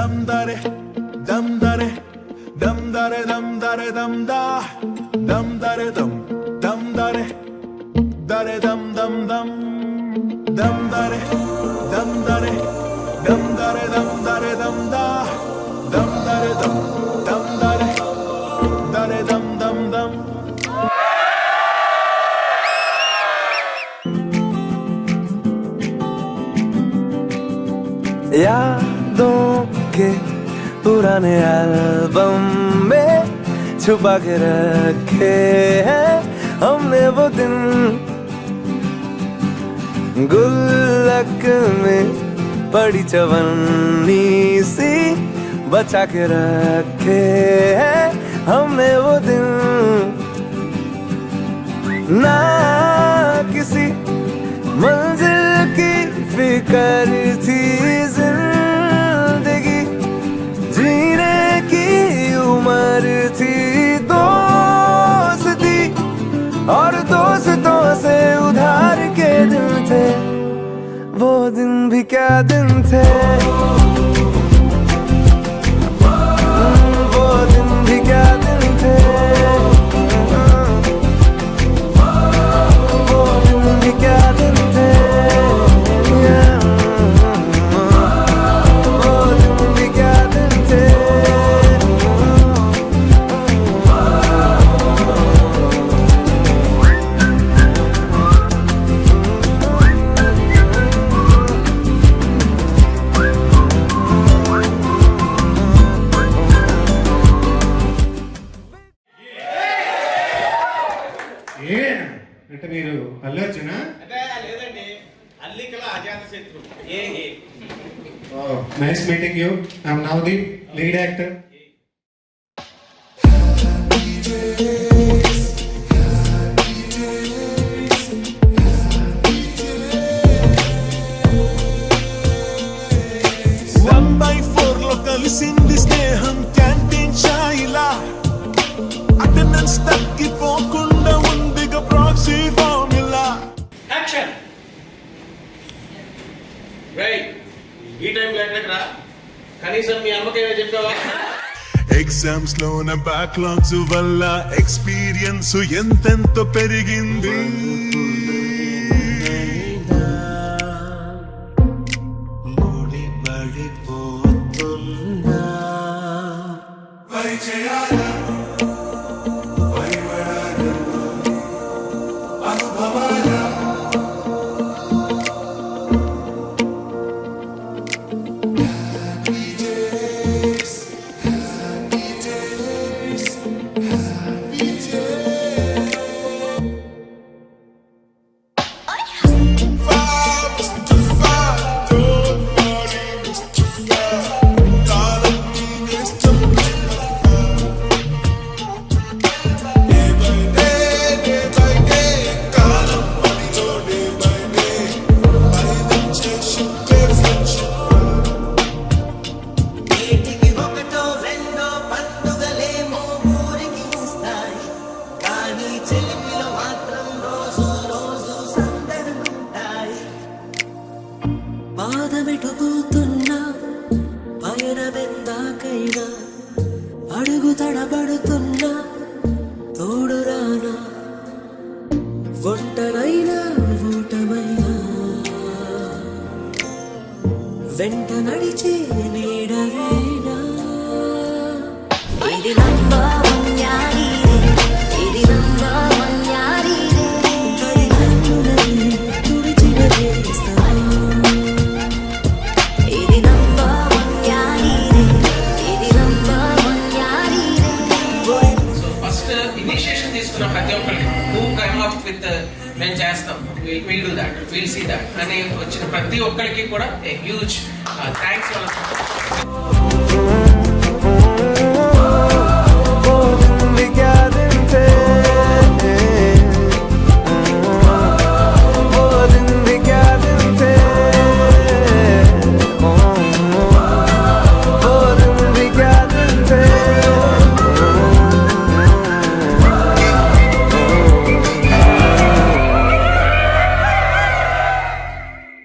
dum dare dum dare dum dare dum dare dum da dum dare dum dare dare dum dum dum dum dare dum dare dum dare dum dare dum da dum dare dum dare dare dum dum dum. यादों के पुराने album में छुपा के रखे हैं हमने वो दिन, गुल्लक में पड़ी चवन्नी सी बचा के रखे हैं हमने वो दिन। ना किसी मंजिल की फिकर थी जिंदगी, जीने की उम्र थी दोस्ती और दोस्तों से उधार के दिन थे, वो दिन भी क्या दिन थे, वो दिन भी क्या दिन थे, वो दिन भी क्या दिन थे, वो दिन भी क्या दिन थे। అంటే మీరు అల్లు అర్జునా? లేదండి, అల్లికల అజాత శత్రు. Nice meeting you. I'm Navdeep, lead actor. కలిసింది స్నేహం క్యాంటీన్ ఛాయిలా, అటెండెన్స్ తగ్గిపోకుండా ఉందిగా ప్రాక్సీ ఫార్ములా. యాక్షన్. రైట్, ఈ టైం లేట్లకరా, కనీసం మీ అమ్మకైనా చెప్పావా? ఎగ్జామ్స్ లోన బ్యాక్లాగ్స్ వల్ల ఎక్స్పీరియన్స్ ఎంతెంతో పెరిగింది. పాదమెటుకుతున్నా పయనమెందాకైనా అడుగు తడబడుతున్నా తోడు రానా, ఒంటరైనా ఓటమైనా వెంట నడిచే నీడవేనా. ఇది నంబవన్యారి రే, ఇది నంబవన్యారి రే, గడిగన్నులై తుడిచిన చేస్తా. ప్రతి ఒక్కరికి హూ కమ్ అప్ విత్ మేము చేస్తాం, will do that, will see that అని వచ్చిన ప్రతి ఒక్కరికి కూడా హ్యూజ్ థ్యాంక్స్.